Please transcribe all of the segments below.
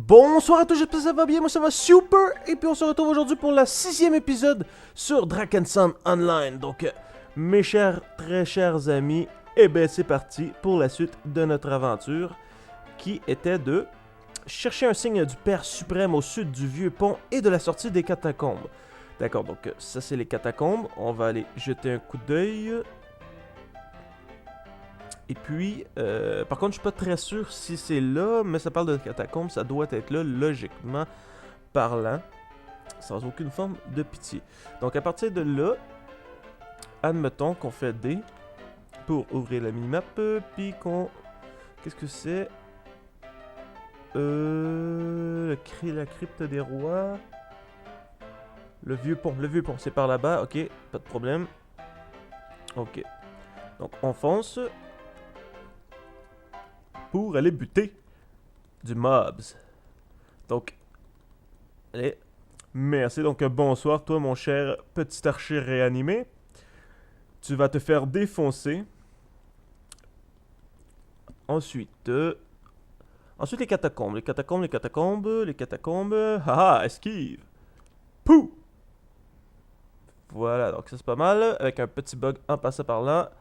Bonsoir à tous, j'espère que ça va bien, moi ça va super, et puis on se retrouve aujourd'hui pour le 6e épisode sur Drakensand Online. Donc, mes chers, très chers amis, eh ben c'est parti pour la suite de notre aventure, qui était de chercher un signe du Père suprême au sud du vieux pont et de la sortie des catacombes. D'accord, donc ça c'est les catacombes, on va aller jeter un coup d'œil. Et puis, par contre, je suis pas très sûr si c'est là, mais ça parle de catacombes, ça doit être là, logiquement parlant, sans aucune forme de pitié. Donc, à partir de là, admettons qu'on fait D pour ouvrir la minimap, puis qu'on... Qu'est-ce que c'est? La crypte des rois... le vieux pont, c'est par là-bas, ok, pas de problème. Ok, donc on fonce pour aller buter du mobs. Donc, allez, merci. Donc, bonsoir, toi, mon cher petit archer réanimé. Tu vas te faire défoncer. Ensuite, ensuite les catacombes. Les catacombes. Haha, esquive. Pouh! Voilà, donc ça c'est pas mal. Avec un petit bug en passant par là.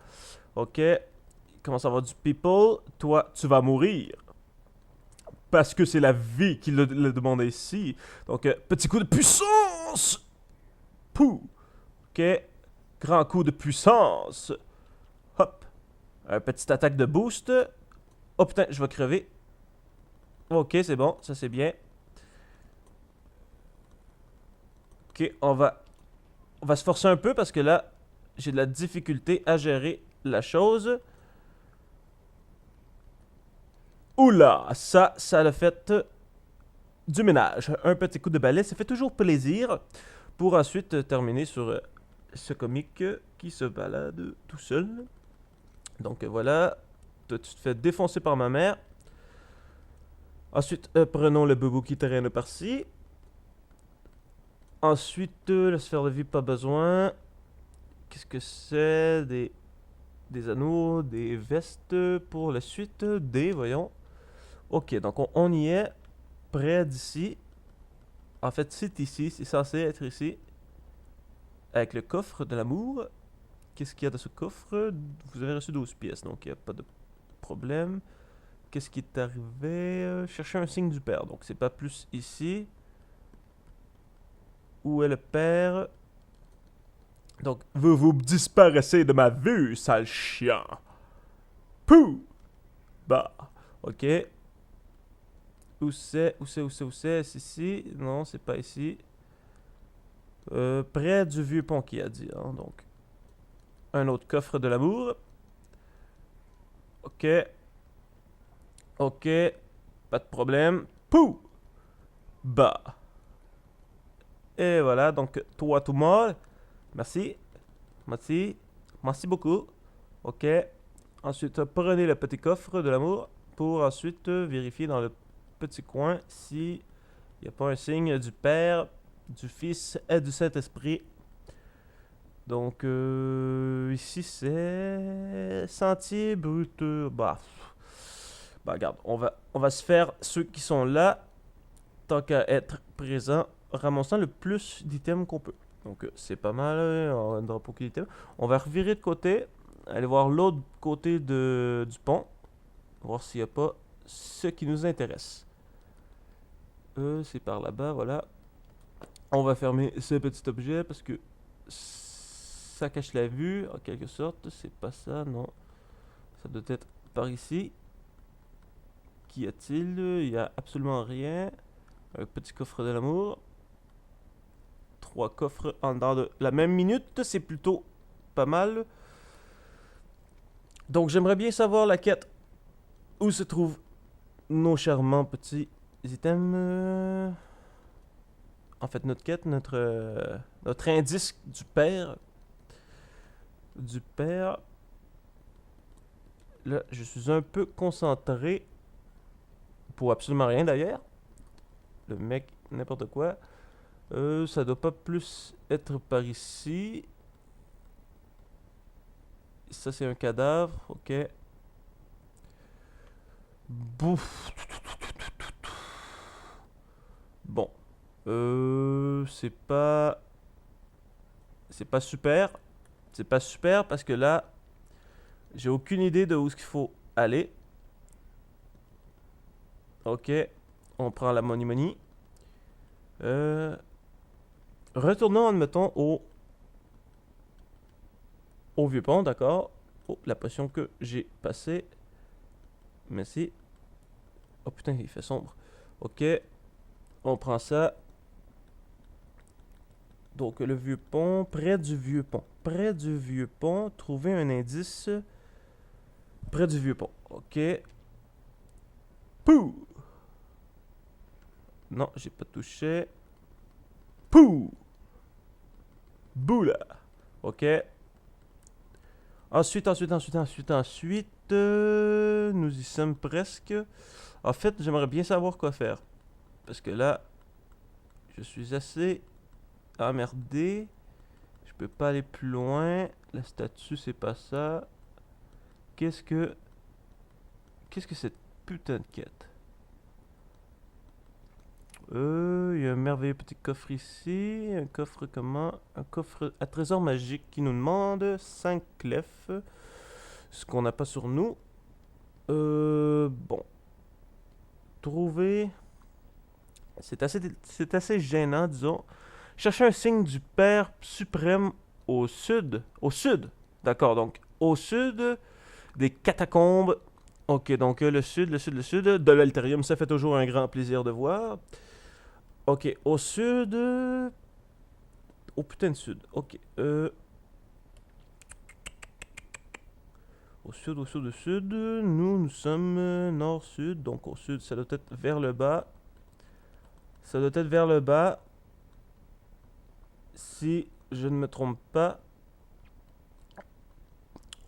Ok. Il commence à avoir du people. Toi, tu vas mourir. Parce que c'est la vie qui le demande ici. Donc, petit coup de puissance! Pouh! Ok. Grand coup de puissance. Hop. Un petite attaque de boost. Oh putain, je vais crever. Ok, c'est bon, ça c'est bien. Ok, on va se forcer un peu parce que là, j'ai de la difficulté à gérer la chose. Oula, ça l'a fait du ménage. Un petit coup de balai, ça fait toujours plaisir. Pour ensuite terminer sur ce comique qui se balade tout seul. Donc voilà, toi, tu te fais défoncer par ma mère. Ensuite, prenons le boubou qui traîne par-ci. Ensuite, la sphère de vie, pas besoin. Qu'est-ce que c'est? Des anneaux, des vestes pour la suite. Des, voyons. Ok, donc on y est. Près d'ici. En fait, c'est ici. C'est censé être ici. Avec le coffre de l'amour. Qu'est-ce qu'il y a dans ce coffre? Vous avez reçu 12 pièces, donc il n'y a pas de problème. Qu'est-ce qui est arrivé? Chercher un signe du père. Donc c'est pas plus ici. Où est le père? Donc, vous disparaissez de ma vue, sale chien. Pouh! Bah, ok. Où c'est? C'est ici? Non, c'est pas ici. Près du vieux pont qui a dit, hein, donc. Un autre coffre de l'amour. Ok. Ok. Pas de problème. Pouh! Bah. Et voilà, donc, toi tout mort. Merci. Merci. Merci beaucoup. Ok. Ensuite, prenez le petit coffre de l'amour pour ensuite vérifier dans le petit coin si il n'y a pas un signe du Père, du Fils et du Saint-Esprit. Donc, ici c'est sentier bruteux. Bah regarde, on va se faire ceux qui sont là, tant qu'à être présents, ramassant le plus d'items qu'on peut. Donc, c'est pas mal, un drapeau qui d'items. On va revirer de côté, aller voir l'autre côté du pont, voir s'il n'y a pas ce qui nous intéresse. C'est par là-bas, voilà. On va fermer ce petit objet parce que ça cache la vue, en quelque sorte. C'est pas ça, non. Ça doit être par ici. Qu'y a-t-il? Il y a absolument rien. Un petit coffre de l'amour. 3 coffres en dedans de la même minute. C'est plutôt pas mal. Donc j'aimerais bien savoir la quête. Où se trouvent nos charmants petits items? En fait, notre quête, notre indice du père. Du père. Là, je suis un peu concentré. Pour absolument rien d'ailleurs. Le mec, n'importe quoi. Ça doit pas plus être par ici. Ça, c'est un cadavre. Ok. Bouf. C'est pas... C'est pas super. C'est pas super parce que là, j'ai aucune idée de où est-ce qu'il faut aller. Ok, on prend la money money. Retournons, admettons, au vieux pont, d'accord. Oh, la potion que j'ai passée. Merci. Oh putain, il fait sombre. Ok, on prend ça. Donc, le vieux pont, près du vieux pont. Près du vieux pont, trouver un indice. Près du vieux pont. Ok. Pouh! Non, j'ai pas touché. Pouh! Boula! Ok. Ensuite, nous y sommes presque. En fait, j'aimerais bien savoir quoi faire. Parce que là, je suis assez emmerdé. Je peux pas aller plus loin. La statue, c'est pas ça. Qu'est-ce que... Qu'est-ce que cette putain de quête? Il y a un merveilleux petit coffre ici. Un coffre comment? Un coffre à trésor magique qui nous demande 5 clefs. Ce qu'on n'a pas sur nous. Bon. Trouver... C'est assez gênant, disons. Chercher un signe du Père suprême au sud. Au sud. D'accord, donc au sud des catacombes. Ok, donc le sud de l'Altarium, ça fait toujours un grand plaisir de voir. Ok, au sud. Au putain de sud. Ok. Au sud. Nous sommes nord-sud. Donc au sud, ça doit être vers le bas. Ça doit être vers le bas. Si je ne me trompe pas.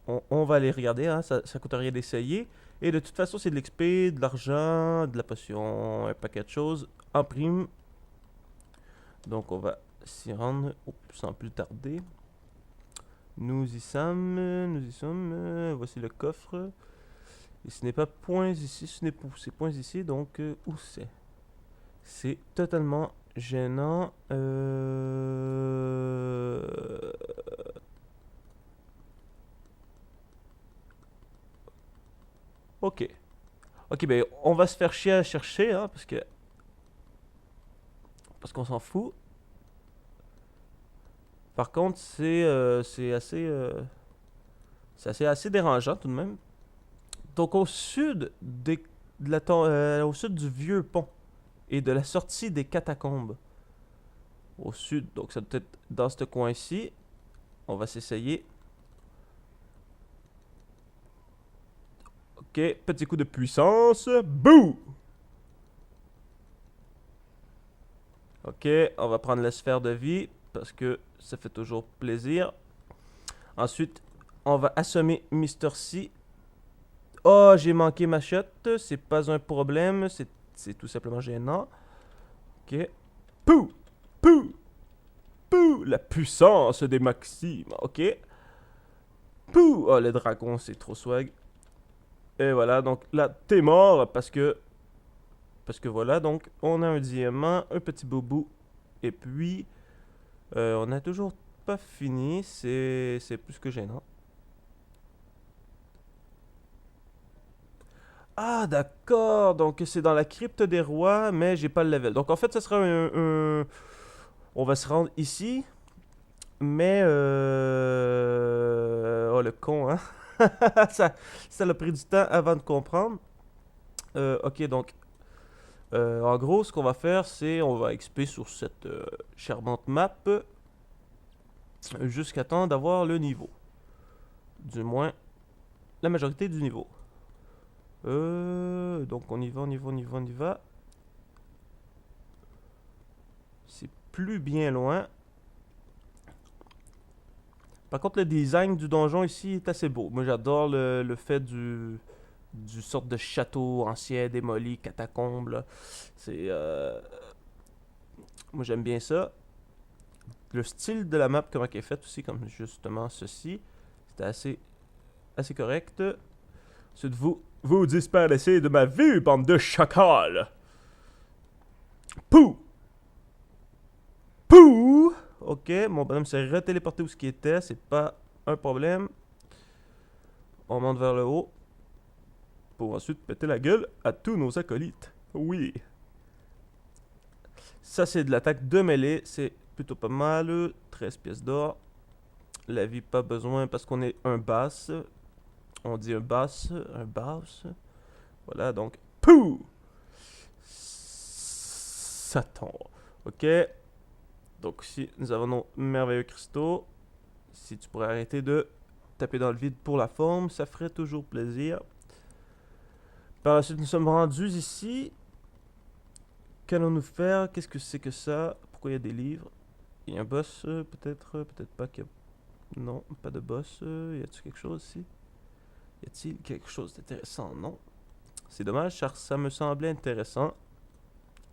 On va aller regarder, hein, ça coûte rien d'essayer. Et de toute façon, c'est de l'XP, de l'argent, de la potion, un paquet de choses en prime. Donc on va s'y rendre sans plus tarder. Nous y sommes. Voici le coffre. Et ce n'est pas points ici, c'est points ici, donc où c'est? C'est totalement gênant. Ok. Ok, ben on va se faire chier à chercher, hein, parce qu'on s'en fout. Par contre, c'est assez dérangeant tout de même. Donc au sud au sud du vieux pont et de la sortie des catacombes. Au sud, donc ça doit être dans ce coin-ci. On va s'essayer. Ok, petit coup de puissance. Bouh! Ok, on va prendre la sphère de vie parce que ça fait toujours plaisir. Ensuite, on va assommer Mr. C. Oh, j'ai manqué ma shot. C'est pas un problème. C'est tout simplement gênant. Ok. Pouh! Pouh! Pouh! La puissance des maximes. Ok. Pouh! Oh, le dragon, c'est trop swag. Et voilà, donc là, t'es mort parce que... Parce que voilà, donc on a un diamant, un petit boubou. Et puis, on a toujours pas fini. C'est plus que gênant. Ah, d'accord. Donc, c'est dans la crypte des rois, mais j'ai pas le level. Donc, en fait, ça sera on va se rendre ici, mais... Oh, le con, hein. ça, ça a pris du temps avant de comprendre. Ok, donc, en gros, ce qu'on va faire, c'est on va XP sur cette charmante map jusqu'à temps d'avoir le niveau. Du moins, la majorité du niveau. Donc on y va, on y va, on y va, on y va. C'est plus bien loin. Par contre, le design du donjon ici est assez beau. Moi, j'adore le fait du sorte de château ancien, démoli, catacombe. Là. C'est... Moi, j'aime bien ça. Le style de la map, comment elle est faite aussi, comme justement ceci. C'était assez correct. Ensuite, vous disparaissez de ma vue, bande de chacals. Pouh! Pouh! Ok, mon bonhomme s'est retéléporté où ce qui était, c'est pas un problème. On monte vers le haut pour ensuite péter la gueule à tous nos acolytes. Oui. Ça, c'est de l'attaque de mêlée, c'est plutôt pas mal. 13 pièces d'or. La vie, pas besoin parce qu'on est un basse. On dit un basse, un basse. Voilà, donc, pouh! Satan. Ok. Donc ici, nous avons nos merveilleux cristaux. Si tu pourrais arrêter de taper dans le vide pour la forme, ça ferait toujours plaisir. Par la suite, nous sommes rendus ici. Qu'allons-nous faire? Qu'est-ce que c'est que ça? Pourquoi il y a des livres? Il y a un boss, peut-être? Peut-être pas qu'il y a... Non, pas de boss. Y a-t-il quelque chose ici? Y a-t-il quelque chose d'intéressant? Non. C'est dommage, car ça me semblait intéressant.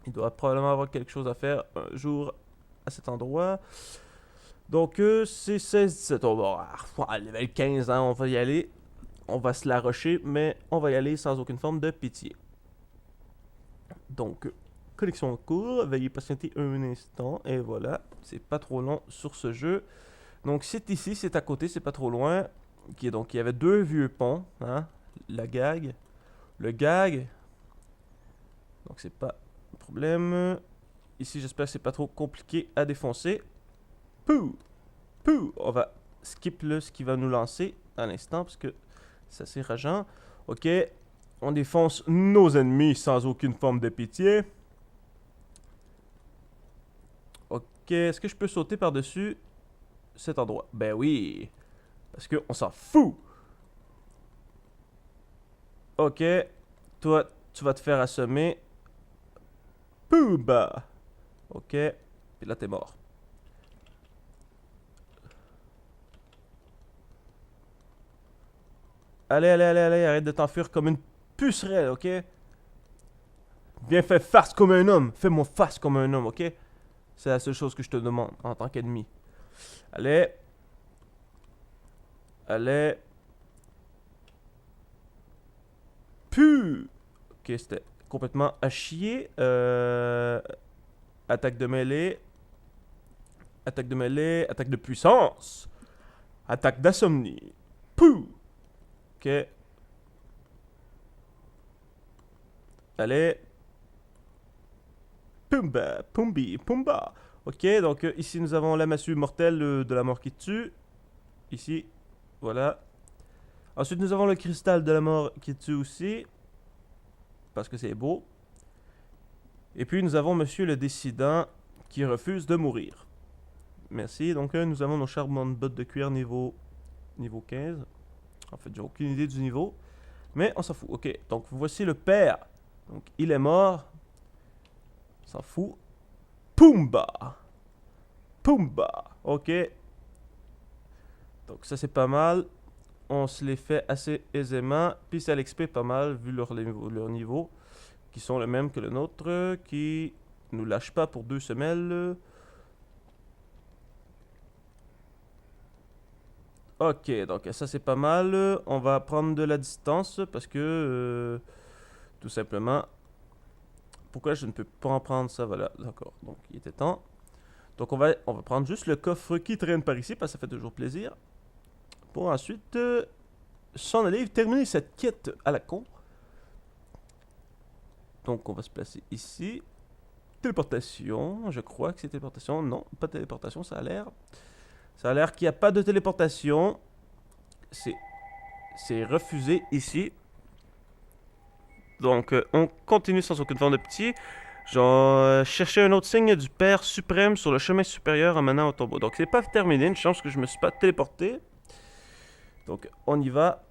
Il doit probablement avoir quelque chose à faire un jour à cet endroit. Donc, c'est 16-17. On va... level 15, hein, on va y aller. On va se la rusher, mais on va y aller sans aucune forme de pitié. Donc, connexion en cours. Veuillez patienter un instant. Et voilà, c'est pas trop long sur ce jeu. Donc, c'est ici, c'est à côté, c'est pas trop loin. Ok, donc, il y avait deux vieux ponts. Hein? La gag. Le gag. Donc, c'est pas un problème. Ici, j'espère que c'est pas trop compliqué à défoncer. Pouh! Pouh! On va skip là ce qui va nous lancer à l'instant parce que c'est assez rageant. Ok, on défonce nos ennemis sans aucune forme de pitié. Ok, est-ce que je peux sauter par-dessus cet endroit? Ben oui, parce qu'on s'en fout. Ok, toi, tu vas te faire assommer. Pouh bah. Ok, et là t'es mort. Allez, allez, allez, allez, arrête de t'enfuir comme une pucerelle, ok? Viens, fais face comme un homme. Fais-moi face comme un homme, ok? C'est la seule chose que je te demande en tant qu'ennemi. Allez. Allez. Puh! Ok, c'était complètement à chier. Attaque de mêlée. Attaque de mêlée. Attaque de puissance. Attaque d'insomnie. Puh! Ok. Allez. Pumba, Pumbi, Pumba. Ok, donc ici nous avons la massue mortelle de la mort qui tue. Ici, voilà. Ensuite nous avons le cristal de la mort qui tue aussi. Parce que c'est beau. Et puis nous avons Monsieur le Décidant qui refuse de mourir. Merci. Donc nous avons nos charmantes bottes de cuir niveau 15. En fait, j'ai aucune idée du niveau. Mais on s'en fout. Ok, donc voici le père. Donc il est mort. On s'en fout. Pumba. Pumba. Ok. Donc ça c'est pas mal. On se les fait assez aisément. Puis ça l'XP pas mal vu leur niveau. Qui sont les mêmes que le nôtre. Qui nous lâchent pas pour 2 semelles. Ok, donc ça c'est pas mal. On va prendre de la distance parce que tout simplement. Pourquoi je ne peux pas en prendre ça? Voilà, d'accord. Donc il était temps. Donc on va prendre juste le coffre qui traîne par ici parce que ça fait toujours plaisir. Pour ensuite s'en aller terminer cette quête à la con. Donc on va se placer ici. Téléportation, je crois que c'est téléportation. Non, pas téléportation, ça a l'air. Ça a l'air qu'il n'y a pas de téléportation. C'est refusé ici. Donc, on continue sans aucune forme de pitié. Genre, chercher un autre signe du Père suprême sur le chemin supérieur en menant au tombeau. Donc, c'est pas terminé. Une chance que je me suis pas téléporté. Donc, on y va.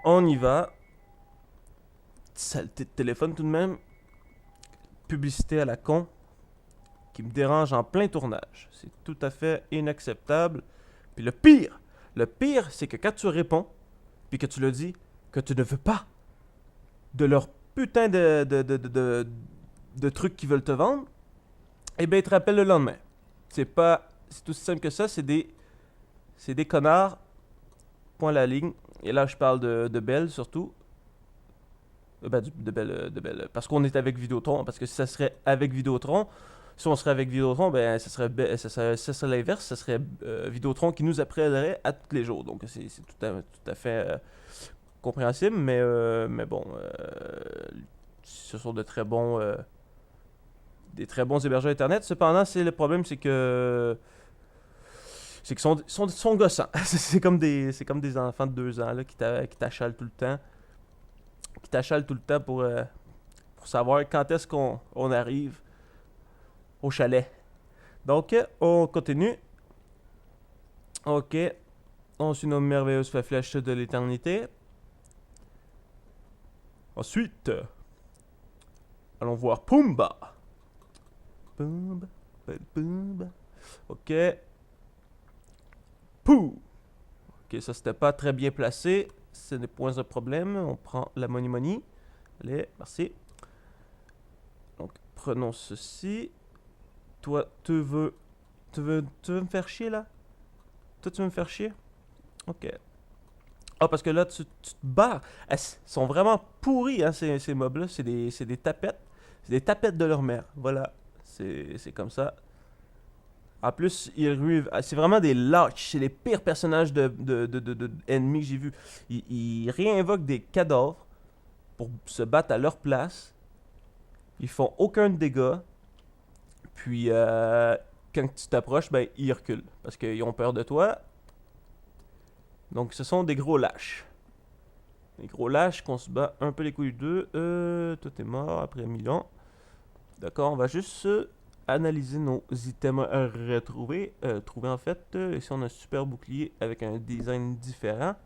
On y va. Saleté de téléphone tout de même. Publicité à la con. Qui me dérange en plein tournage. C'est tout à fait inacceptable. Puis le pire, c'est que quand tu réponds, puis que tu le dis, que tu ne veux pas de leur putain de trucs qu'ils veulent te vendre, eh bien, ils te rappellent le lendemain. C'est pas... C'est aussi simple que ça, c'est des connards, point à la ligne. Et là, je parle de Bell, surtout. Ben, de Bell, parce qu'on est avec Vidéotron, parce que si ça serait avec Vidéotron, Si on serait avec Vidéotron, ben, ça serait l'inverse. Ça serait Vidéotron qui nous appellerait à tous les jours. Donc, c'est tout à fait compréhensible. Mais bon, ce sont des très bons hébergeurs Internet. Cependant, le problème, c'est que sont gossants. C'est comme des enfants de 2 ans là, qui t'achalent tout le temps. Qui t'achalent tout le temps pour savoir quand est-ce qu'on arrive au chalet. Donc, on continue. Ok. On suit nos merveilleuses flèches de l'éternité. Ensuite, allons voir Pumba. Pumba. Pumba. Ok. Pou. Ok, ça c'était pas très bien placé. Ce n'est point un problème. On prend la money. Allez, merci. Donc, prenons ceci. Toi, tu veux me faire chier là? Toi, tu veux me faire chier? Ok. Ah, parce que là, tu te barres. Ils sont vraiment pourris, hein, ces mobs-là. C'est des tapettes. C'est des tapettes de leur mère. Voilà. C'est comme ça. En plus, c'est vraiment des lâches. C'est les pires personnages de ennemis que j'ai vus. Ils réinvoquent des cadavres pour se battre à leur place. Ils font aucun dégât. Puis, quand tu t'approches, ben, ils reculent. Parce qu'ils ont peur de toi. Donc, ce sont des gros lâches. Des gros lâches qu'on se bat un peu les couilles d'eux. Toi, t'es mort après 1000 ans. D'accord, on va juste analyser nos items à retrouver. Trouver en fait. Ici, on a un super bouclier avec un design différent.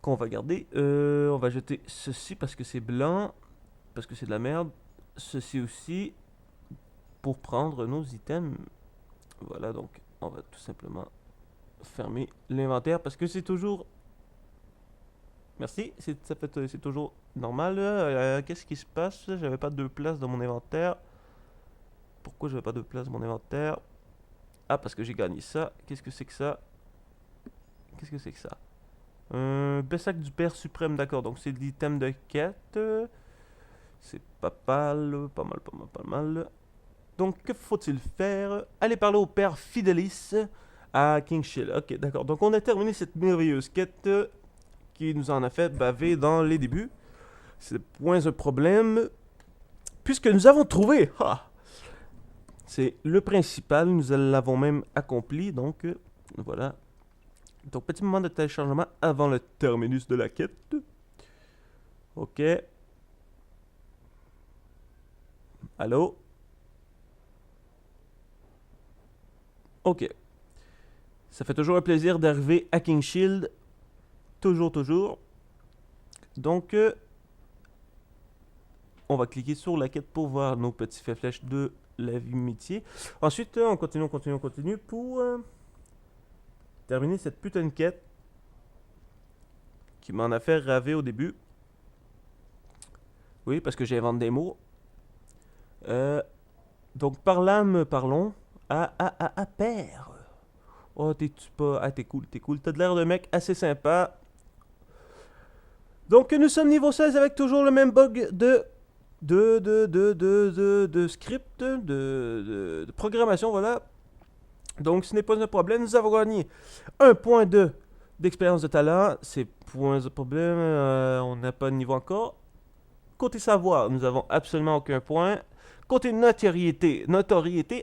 Qu'on va garder. On va jeter ceci parce que c'est blanc. Parce que c'est de la merde. Ceci aussi. Pour prendre nos items. Voilà, donc on va tout simplement fermer l'inventaire parce que c'est toujours... Merci, c'est toujours normal. Qu'est-ce qui se passe? J'avais pas 2 places dans mon inventaire. Pourquoi j'avais pas 2 places dans mon inventaire? Ah, parce que j'ai gagné ça. Qu'est-ce que c'est que ça? Qu'est-ce que c'est que ça? Bessac du Père Suprême, d'accord. Donc c'est l'item de quête. C'est pas mal, pas mal. Donc, que faut-il faire? Aller parler au Père Fidelis à King Shield. Ok, d'accord. Donc, on a terminé cette merveilleuse quête qui nous en a fait baver dans les débuts. C'est point un problème. Puisque nous avons trouvé... c'est le principal. Nous l'avons même accompli. Donc, voilà. Donc, petit moment de téléchargement avant le terminus de la quête. Ok. Allô? Ok. Ça fait toujours un plaisir d'arriver à King Shield. Toujours. Donc, on va cliquer sur la quête pour voir nos petits flèches de la vie métier. Ensuite, on continue pour terminer cette putain de quête qui m'en a fait raver au début. Oui, parce que j'invente des mots. Donc, par là, parlons à Père. Oh, t'es-tu pas... Ah, t'es cool. T'as de l'air de mec assez sympa. Donc, nous sommes niveau 16 avec toujours le même bug de script, de programmation, voilà. Donc, ce n'est pas un problème. Nous avons gagné 1.2 d'expérience de talent. C'est point de problème. On n'a pas de niveau encore. Côté savoir, nous avons absolument aucun point. Côté notoriété,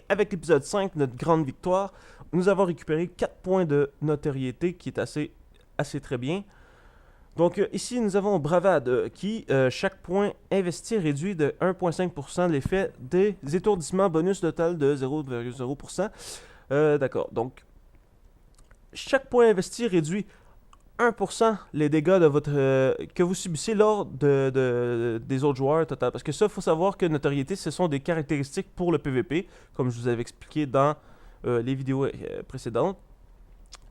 avec l'épisode 5, notre grande victoire, nous avons récupéré 4 points de notoriété, qui est assez très bien. Donc ici, nous avons Bravade, qui, chaque point investi réduit de 1,5% l'effet des étourdissements bonus total de 0,0%. D'accord, donc chaque point investi réduit 1% les dégâts de votre que vous subissez lors des autres joueurs total. Parce que ça, il faut savoir que notoriété, ce sont des caractéristiques pour le PVP, comme je vous avais expliqué dans les vidéos précédentes.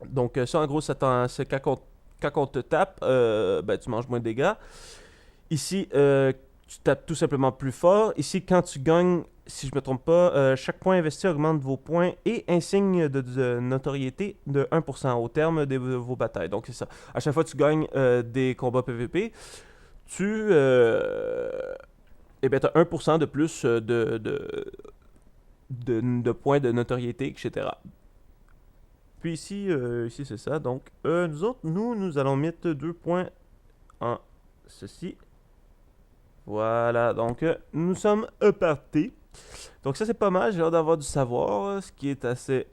Donc ça, en gros, c'est quand on te tape, ben, tu manges moins de dégâts. Ici, tu tapes tout simplement plus fort. Ici, quand tu gagnes, si je ne me trompe pas, chaque point investi augmente vos points et insigne de notoriété de 1% au terme de vos batailles. Donc, c'est ça. À chaque fois que tu gagnes des combats PVP, tu as 1% de plus de points de notoriété, etc. Puis ici, ici c'est ça. Donc, nous autres, nous allons mettre 2 points en ceci. Voilà, donc nous sommes partis. Donc ça c'est pas mal, j'ai hâte d'avoir du savoir, ce qui est assez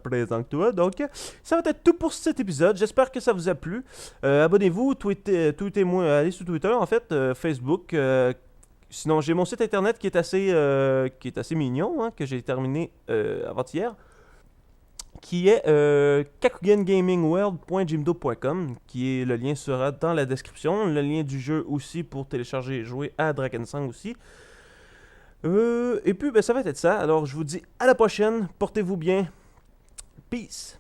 présentement. Donc ça va être tout pour cet épisode, j'espère que ça vous a plu. Abonnez-vous, tweetez-moi, allez sur Twitter en fait, Facebook. Sinon j'ai mon site internet qui est assez mignon, hein, que j'ai terminé avant-hier, qui est kakugengamingworld.jimdo.com, qui est, le lien sera dans la description, le lien du jeu aussi pour télécharger et jouer à Drakensang aussi. Et puis, ben, ça va être ça. Alors, je vous dis à la prochaine. Portez-vous bien. Peace.